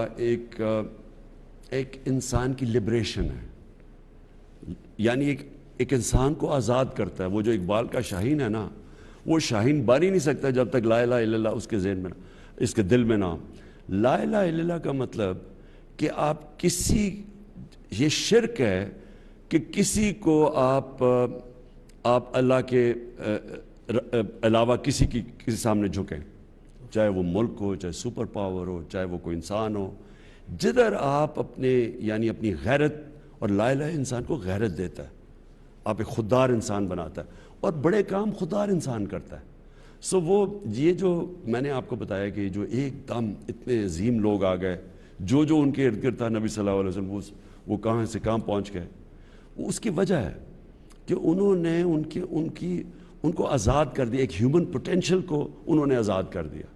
ایک انسان کی لبریشن ہے, یعنی ایک انسان کو آزاد کرتا ہے. وہ جو اقبال کا شاہین ہے نا, وہ شاہین بن ہی نہیں سکتا جب تک لا الہ الا اللہ اس کے ذہن میں اس کے دل میں نہ ہو. لا الہ الا اللہ کا مطلب کہ آپ کسی, یہ شرک ہے کہ کسی کو آپ اللہ کے علاوہ کسی سامنے جھکیں, چاہے وہ ملک ہو, چاہے سپر پاور ہو, چاہے وہ کوئی انسان ہو. جدھر آپ یعنی اپنی غیرت, اور لا الہ انسان کو غیرت دیتا ہے, آپ ایک خوددار انسان بناتا ہے, اور بڑے کام خوددار انسان کرتا ہے. سو وہ یہ جو میں نے آپ کو بتایا کہ جو ایک دم اتنے عظیم لوگ آ گئے, جو ان کے ارد گرد تھا نبی صلی اللہ علیہ وسلم, وہ کہاں سے کہاں پہنچ گئے. وہ اس کی وجہ ہے کہ انہوں نے ان کو آزاد کر دیا, ایک ہیومن پوٹینشل کو انہوں نے آزاد کر دیا.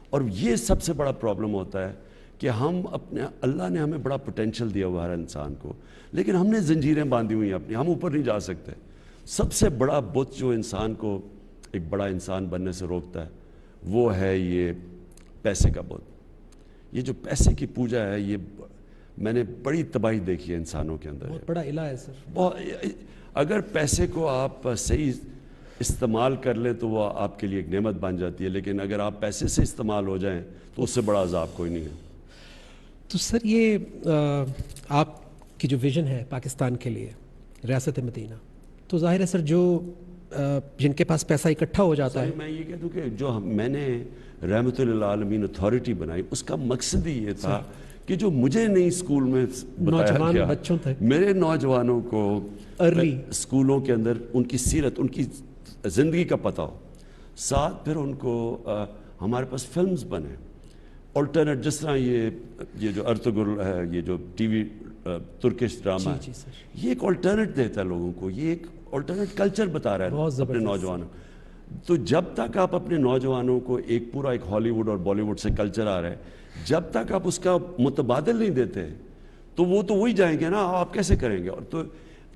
اور یہ سب سے بڑا پرابلم ہوتا ہے کہ اللہ نے ہمیں بڑا پوٹینشل دیا ہوا ہر انسان کو, لیکن ہم نے زنجیریں باندھی ہوئی ہیں اپنی, ہم اوپر نہیں جا سکتے. سب سے بڑا بت جو انسان کو ایک بڑا انسان بننے سے روکتا ہے وہ ہے یہ پیسے کا بت. یہ جو پیسے کی پوجا ہے, یہ میں نے بڑی تباہی دیکھی ہے انسانوں کے اندر. بہت بڑا الہ ہے سر. اگر پیسے کو آپ صحیح استعمال کر لیں تو وہ آپ کے لیے ایک نعمت بن جاتی ہے, لیکن اگر آپ پیسے سے استعمال ہو جائیں تو اس سے بڑا عذاب کوئی نہیں ہے. تو سر یہ آپ کی جو ویژن ہے پاکستان کے لیے, ریاست مدینہ, تو ظاہر ہے سر جو جن کے پاس پیسہ اکٹھا ہو جاتا ہے, میں یہ کہہ دوں کہ جو میں نے رحمت للعالمین اتھارٹی بنائی, اس کا مقصد ہی یہ تھا کہ جو مجھے نہیں اسکول میں بتایا گیا, بچوں تھے, میرے نوجوانوں کو ارلی اسکولوں کے اندر ان کی سیرت, ان کی زندگی کا پتہ ہو. ساتھ پھر ان کو ہمارے پاس فلمز بنے الٹرنیٹ, جس طرح یہ جو ارطغرل ہے, یہ جو ٹی وی ترکش ڈرامہ ہے, یہ ایک الٹرنیٹ دیتا ہے لوگوں کو, یہ ایک الٹرنیٹ کلچر بتا رہا ہے اپنے نوجوانوں. تو جب تک آپ اپنے نوجوانوں کو ایک ہالی ووڈ اور بالی ووڈ سے کلچر آ رہا ہے, جب تک آپ اس کا متبادل نہیں دیتے تو وہ تو وہی جائیں گے نا, آپ کیسے کریں گے. اور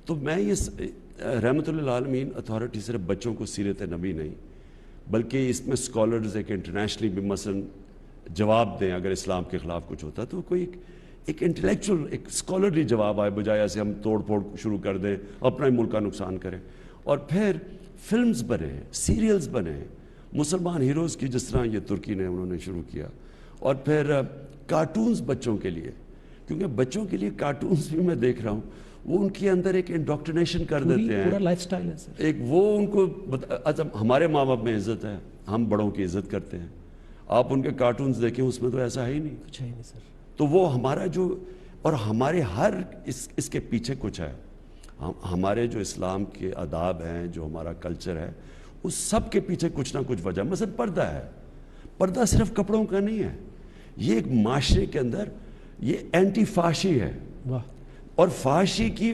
تو میں یہ رحمت للعالمین اتھارٹی صرف بچوں کو سیرت نبی نہیں, بلکہ اس میں اسکالرز ایک انٹرنیشنلی بھی مثلا جواب دیں اگر اسلام کے خلاف کچھ ہوتا ہے, تو کوئی ایک انٹلیکچوئل, ایک اسکالرلی جواب آئے, بجائے ایسے ہم توڑ پھوڑ شروع کر دیں, اپنا ہی ملک کا نقصان کریں. اور پھر فلمز بنے, سیریلز بنے مسلمان ہیروز کی, جس طرح یہ ترکی نے انہوں نے شروع کیا. اور پھر کارٹونز بچوں کے لیے, کیونکہ بچوں کے لیے کارٹونز بھی میں دیکھ رہا ہوں, وہ ان کے اندر ایک انڈوکٹرینیشن کر دیتے ہیں, پورا لائف سٹائل ہے سر. ایک وہ ان کو ہمارے ماں باپ میں عزت ہے, ہم بڑوں کی عزت کرتے ہیں, آپ ان کے کارٹونز دیکھیں اس میں تو ایسا ہے ہی نہیں. کچھ ہے ہی نہیں سر. تو وہ ہمارا جو, اور ہمارے ہر اس کے پیچھے کچھ ہے. ہمارے جو اسلام کے آداب ہیں, جو ہمارا کلچر ہے, اس سب کے پیچھے کچھ نہ کچھ وجہ. مثلا پردہ ہے, پردہ صرف کپڑوں کا نہیں ہے, یہ ایک معاشرے کے اندر یہ اینٹی فحاشی ہے. واہ. اور فحاشی کی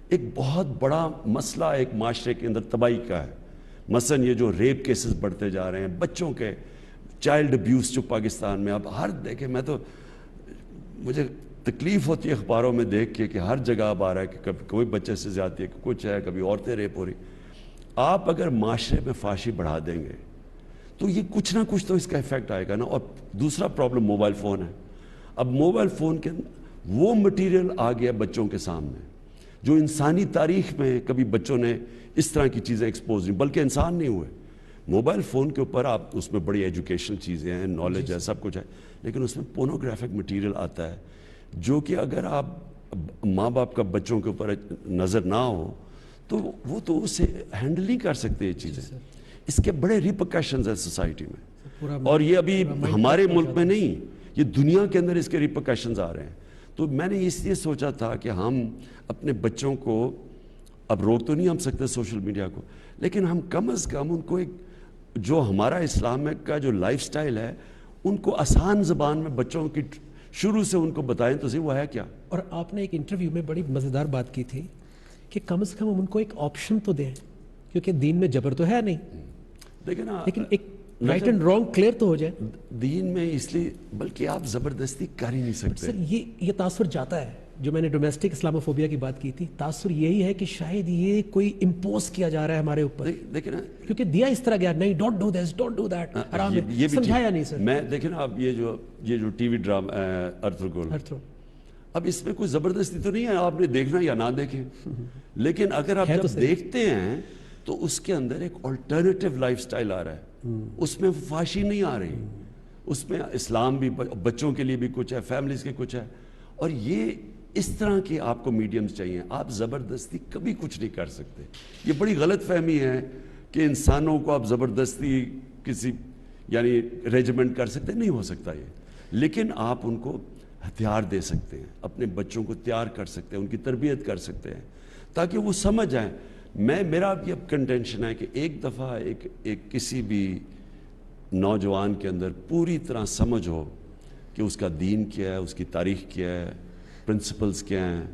ایک بہت بڑا مسئلہ ایک معاشرے کے اندر تباہی کا ہے. مثلا یہ جو ریپ کیسز بڑھتے جا رہے ہیں, بچوں کے چائلڈ ابیوز جو پاکستان میں اب ہر دیکھیں, میں تو مجھے تکلیف ہوتی ہے اخباروں میں دیکھ کے کہ ہر جگہ اب آ رہا ہے کہ کبھی کوئی بچے سے زیادتی ہے, کچھ ہے, کبھی عورتیں ریپ ہو رہی. آپ اگر معاشرے میں فحاشی بڑھا دیں گے تو یہ کچھ نہ کچھ تو اس کا ایفیکٹ آئے گا نا. اور دوسرا پرابلم موبائل فون ہے. اب موبائل فون کے وہ مٹیریل آ گیا بچوں کے سامنے جو انسانی تاریخ میں کبھی بچوں نے اس طرح کی چیزیں ایکسپوز نہیں, بلکہ انسان نہیں ہوئے. موبائل فون کے اوپر آپ اس میں بڑی ایجوکیشنل چیزیں ہیں, نالج ہے, سب کچھ ہے, لیکن اس میں پورنوگرافک مٹیریل آتا ہے جو کہ اگر آپ ماں باپ کا بچوں کے اوپر نظر نہ ہو تو وہ تو اسے ہینڈل نہیں کر سکتے. یہ چیزیں اس کے بڑے ریپرکشنز ہیں سوسائٹی میں, اور یہ ابھی ہمارے ملک میں نہیں, یہ دنیا کے اندر اس کے ریپرکشنز آ رہے ہیں. تو میں نے اس لیے سوچا تھا کہ ہم اپنے بچوں کو, اب روک تو نہیں ہم سکتے سوشل میڈیا کو, لیکن ہم کم از کم ان کو ایک جو ہمارا اسلام کا جو لائف سٹائل ہے ان کو آسان زبان میں بچوں کی شروع سے ان کو بتائیں تو صحیح وہ ہے کیا. اور آپ نے ایک انٹرویو میں بڑی مزیدار بات کی تھی کہ کم از کم ہم ان کو ایک آپشن تو دیں, کیونکہ دین میں جبر تو ہے نہیں, دیکھیں نا, لیکن ایک رائٹ اینڈ رانگ کلیئر تو ہو جائے. دین میں اس لیے بلکہ آپ زبردستی کر ہی نہیں سکتے. سر یہ تاثر جاتا ہے, جو میں نے ڈومیسٹک اسلاموفوبیا کی بات کی تھی, تاثر یہی ہے کہ شاید یہ کوئی امپوز کیا جا رہا ہے ہمارے اوپر, دیکھیں نا, کیونکہ دیا اس طرح گیا, نہیں don't do this, don't do that, آرام یہ بھی سمجھایا نہیں سر. میں دیکھیں نا آپ یہ جو ٹی وی ڈرامہ ارطغرل, اب اس میں کوئی زبردستی تو نہیں ہے, آپ نے دیکھنا یا نہ دیکھیں, لیکن اگر آپ جب دیکھتے ہیں تو اس کے اندر ایک آلٹرنیٹیو لائف سٹائل آ رہا ہے, اس میں فحاشی نہیں آ رہی, اس میں اسلام بھی, بچوں کے لیے بھی کچھ ہے, فیملیز کے کچھ ہے, اور یہ اس طرح کے آپ کو میڈیمز چاہیے. آپ زبردستی کبھی کچھ نہیں کر سکتے. یہ بڑی غلط فہمی ہے کہ انسانوں کو آپ زبردستی کسی یعنی ریجیمنٹ کر سکتے, نہیں ہو سکتا یہ, لیکن آپ ان کو ہتھیار دے سکتے ہیں, اپنے بچوں کو تیار کر سکتے ہیں, ان کی تربیت کر سکتے ہیں تاکہ وہ سمجھ جائیں. میرا اب یہ کنٹینشن ہے کہ ایک دفعہ ایک کسی بھی نوجوان کے اندر پوری طرح سمجھ ہو کہ اس کا دین کیا ہے, اس کی تاریخ کیا ہے, پرنسپلز کیا ہیں,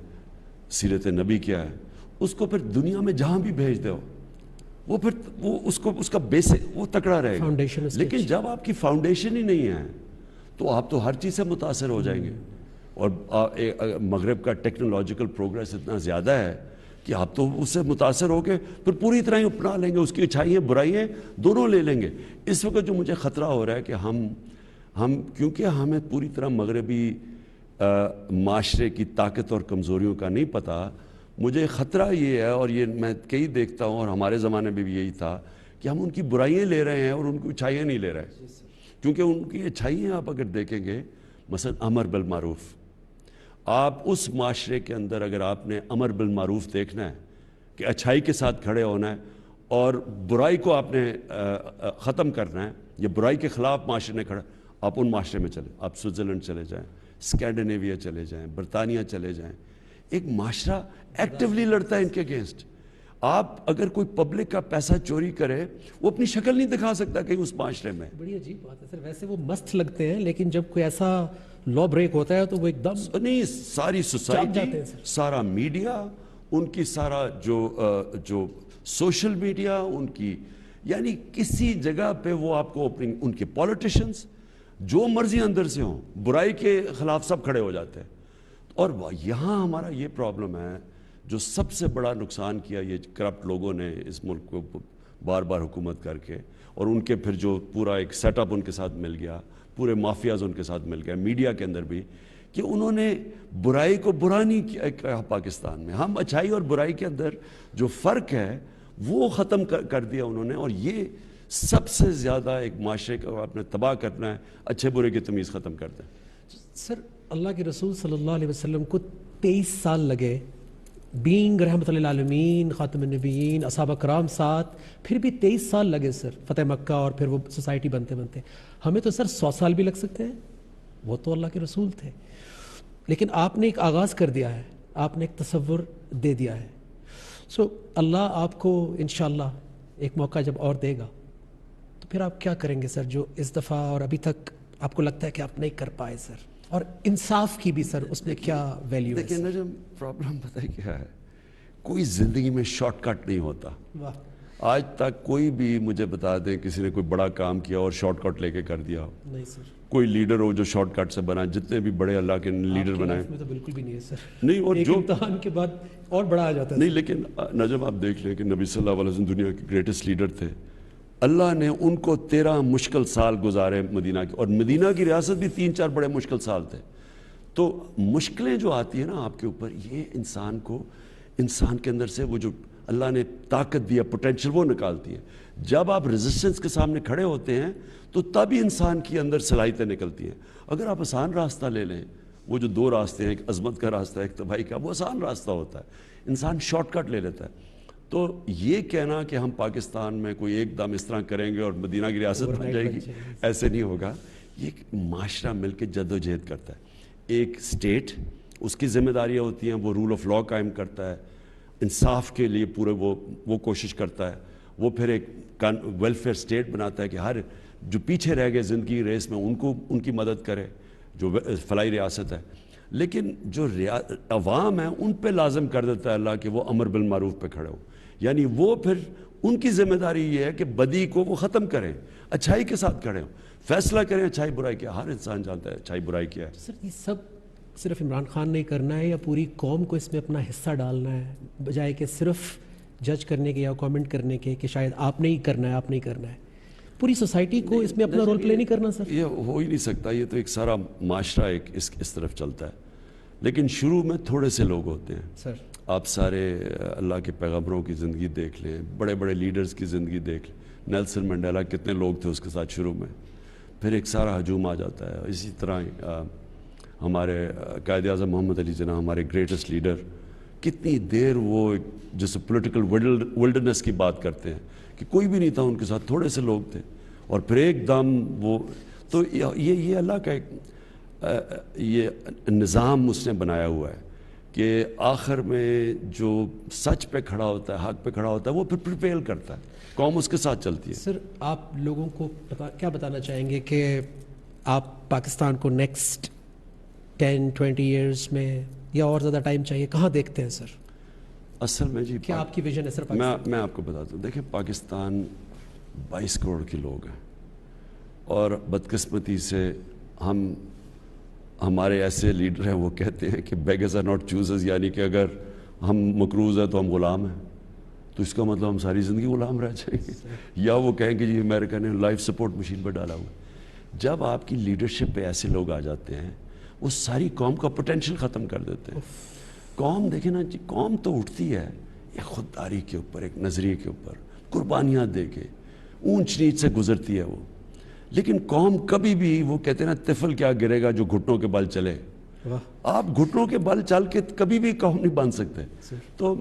سیرت نبی کیا ہے, اس کو پھر دنیا میں جہاں بھی بھیج دو, وہ پھر وہ اس کا بیسک وہ تکڑا رہے گا. لیکن جب آپ کی فاؤنڈیشن ہی نہیں ہے تو آپ تو ہر چیز سے متاثر ہو جائیں گے. اور مغرب کا ٹیکنالوجیکل پروگریس اتنا زیادہ ہے کہ آپ تو اس سے متاثر ہو کے پھر پوری طرح ہی اپنا لیں گے, اس کی اچھائیاں برائیاں دونوں لے لیں گے. اس وقت جو مجھے خطرہ ہو رہا ہے کہ ہم کیونکہ ہمیں پوری طرح مغربی معاشرے کی طاقت اور کمزوریوں کا نہیں پتہ, مجھے خطرہ یہ ہے, اور یہ میں کئی دیکھتا ہوں اور ہمارے زمانے میں بھی یہی تھا, کہ ہم ان کی برائیاں لے رہے ہیں اور ان کی اچھائیاں نہیں لے رہے. کیونکہ ان کی اچھائیاں آپ اگر دیکھیں گے, مثلا امر بالمعروف, آپ اس معاشرے کے اندر اگر آپ نے امر بالمعروف دیکھنا ہے کہ اچھائی کے ساتھ کھڑے ہونا ہے اور برائی کو آپ نے ختم کرنا ہے, یا برائی کے خلاف معاشرے نے کھڑا, آپ ان معاشرے میں چلیں, آپ سوئٹزرلینڈ چلے جائیں, اسکینڈینیویا چلے جائیں, برطانیہ چلے جائیں, ایک معاشرہ ایکٹیولی لڑتا ہے ان کے اگینسٹ. آپ اگر کوئی پبلک کا پیسہ چوری کرے, وہ اپنی شکل نہیں دکھا سکتا کہیں اس معاشرے میں. بڑی عجیب بات ہے سر, ویسے وہ مست لگتے ہیں, لیکن جب کوئی ایسا لا بریک ہوتا ہے تو وہ ایک دم نہیں, ساری سوسائٹی, سارا میڈیا, ان کی سارا جو سوشل میڈیا ان کی, یعنی کسی جگہ پہ وہ آپ کو ان کے پولیٹیشنز جو مرضی اندر سے ہوں, برائی کے خلاف سب کھڑے ہو جاتے ہیں. اور یہاں ہمارا یہ پرابلم ہے, جو سب سے بڑا نقصان کیا یہ کرپٹ لوگوں نے اس ملک کو بار بار حکومت کر کے, اور ان کے پھر جو پورا ایک سیٹ اپ ان کے ساتھ مل گیا, پورے مافیاز ان کے ساتھ مل گیا, میڈیا کے اندر بھی, کہ انہوں نے برائی کو برا نہیں کیا پاکستان میں. ہم اچھائی اور برائی کے اندر جو فرق ہے وہ ختم کر دیا انہوں نے, اور یہ سب سے زیادہ ایک معاشرے کو آپ نے تباہ کرنا ہے, اچھے برے کی تمیز ختم کر دیں. سر اللہ کے رسول صلی اللہ علیہ وسلم کو 23 سال لگے, بینگ رحمت للعالمین, خاتم النبیین, اصحابہ کرام ساتھ, پھر بھی 23 سال لگے سر فتح مکہ اور پھر وہ سوسائٹی بنتے بنتے. ہمیں تو سر 100 سال بھی لگ سکتے ہیں, وہ تو اللہ کے رسول تھے. لیکن آپ نے ایک آغاز کر دیا ہے, آپ نے ایک تصور دے دیا ہے. سو اللہ آپ کو انشاءاللہ ایک موقع جب اور دے گا تو پھر آپ کیا کریں گے سر, جو اس دفعہ اور ابھی تک آپ کو لگتا ہے کہ آپ نہیں کر پائے سر, اور انصاف کی بھی سر اس میں کیا ویلیو ہے؟ دیکھیں نا, جب پرابلم پتہ ہے کیا ہے, کوئی زندگی میں شارٹ کٹ نہیں ہوتا. آج تک کوئی بھی مجھے بتا دیں کسی نے کوئی بڑا کام کیا اور شارٹ کٹ لے کے کر دیا ہو؟ نہیں سر. کوئی لیڈر ہو جو شارٹ کٹ سے بنا, جتنے بھی بڑے اللہ کے لیڈر بنائے, میں تو بالکل بھی نہیں ہے سر. نہیں, اور ایک جو امتحان کے بعد اور بڑا آ جاتا ہے. نہیں, لیکن نجم آپ دیکھ لیں کہ نبی صلی اللہ علیہ وسلم دنیا کے گریٹسٹ لیڈر تھے. اللہ نے ان کو 13 مشکل سال گزارے مدینہ کے, اور مدینہ کی ریاست بھی 3-4 بڑے مشکل سال تھے. تو مشکلیں جو آتی ہیں نا آپ کے اوپر, یہ انسان کے اندر سے وہ جو اللہ نے طاقت دیا, پوٹینشل, وہ نکالتی ہیں. جب آپ ریزسٹنس کے سامنے کھڑے ہوتے ہیں تو تب ہی انسان کی اندر صلاحیتیں نکلتی ہیں. اگر آپ آسان راستہ لے لیں, وہ جو 2 راستے ہیں, ایک عظمت کا راستہ ہے, ایک تباہی کا, وہ آسان راستہ ہوتا ہے, انسان شارٹ کٹ لے لیتا ہے. تو یہ کہنا کہ ہم پاکستان میں کوئی ایک دم اس طرح کریں گے اور مدینہ کی ریاست بن جائے گی, ایسے نہیں ہوگا. یہ معاشرہ مل کے جد و جہد کرتا ہے. ایک اسٹیٹ, اس کی ذمہ داریاں ہوتی ہیں, وہ رول آف لا قائم کرتا ہے, انصاف کے لیے پورے وہ کوشش کرتا ہے, وہ پھر ایک ویلفیئر اسٹیٹ بناتا ہے کہ ہر جو پیچھے رہ گئے زندگی ریس میں ان کی مدد کرے, جو فلاحی ریاست ہے. لیکن جو عوام ہیں ان پہ لازم کر دیتا ہے اللہ کہ وہ امر بالمعروف پہ کھڑے ہو, یعنی وہ پھر ان کی ذمہ داری یہ ہے کہ بدی کو وہ ختم کریں، اچھائی کے ساتھ کھڑے ہوں، فیصلہ کریں اچھائی برائی کیا. ہر انسان جانتا ہے اچھائی برائی کیا ہے. سر یہ سب صرف عمران خان نے کرنا ہے یا پوری قوم کو اس میں اپنا حصہ ڈالنا ہے، بجائے کہ صرف جج کرنے کے یا کامنٹ کرنے کے کہ شاید آپ نے ہی کرنا ہے، آپ نہیں کرنا ہے؟ پوری سوسائٹی کو اس میں اپنا رول پلے نہیں کرنا سر؟ یہ ہو ہی نہیں سکتا. یہ تو ایک سارا معاشرہ ایک اس طرف چلتا ہے. لیکن شروع میں تھوڑے سے لوگ ہوتے ہیں. سر آپ سارے اللہ کے پیغمبروں کی زندگی دیکھ لیں، بڑے بڑے لیڈرز کی زندگی دیکھ لیں. نیلسن منڈیلا کتنے لوگ تھے اس کے ساتھ شروع میں، پھر ایک سارا ہجوم آ جاتا ہے. اسی طرح ہمارے قائد اعظم محمد علی جناح، ہمارے گریٹسٹ لیڈر، کتنی دیر وہ جیسے پولیٹیکل ولڈرنس کی بات کرتے ہیں کہ کوئی بھی نہیں تھا ان کے ساتھ، تھوڑے سے لوگ تھے، اور پھر ایک دم وہ. تو یہ اللہ کا ایک یہ نظام اس نے بنایا ہوا ہے کہ آخر میں جو سچ پہ کھڑا ہوتا ہے، حق پہ کھڑا ہوتا ہے، وہ پھر پریویل کرتا ہے، قوم اس کے ساتھ چلتی ہے. سر آپ لوگوں کو کیا بتانا چاہیں گے کہ آپ پاکستان کو نیکسٹ 10-20 ایئرس میں یا اور زیادہ ٹائم چاہیے، کہاں دیکھتے ہیں سر؟ اصل میں جی کیا آپ کی ویژن ہے سر؟ میں آپ کو بتاتا ہوں. دیکھیں پاکستان 22 کروڑ کے لوگ ہیں، اور بدقسمتی سے ہمارے ایسے لیڈر ہیں وہ کہتے ہیں کہ بیگرز آر ناٹ چوزرز، یعنی کہ اگر ہم مقروض ہیں تو ہم غلام ہیں. تو اس کا مطلب ہم ساری زندگی غلام رہ جائیں گے. یا وہ کہیں کہ جی امریکہ نے لائف سپورٹ مشین پر ڈالا ہوا. جب آپ کی لیڈرشپ پہ ایسے لوگ آ جاتے ہیں وہ ساری قوم کا پوٹینشیل ختم کر دیتے ہیں. قوم دیکھیں نا جی، قوم تو اٹھتی ہے ایک خودداری کے اوپر، ایک نظریے کے اوپر، قربانیاں دے کے اونچ نیچ سے گزرتی ہے وہ. لیکن قوم کبھی بھی، وہ کہتے ہیں نا طفل کیا گرے گا جو گھٹنوں کے بل چلے. آپ گھٹنوں کے بل چل کے کبھی بھی قوم نہیں بن سکتے. تو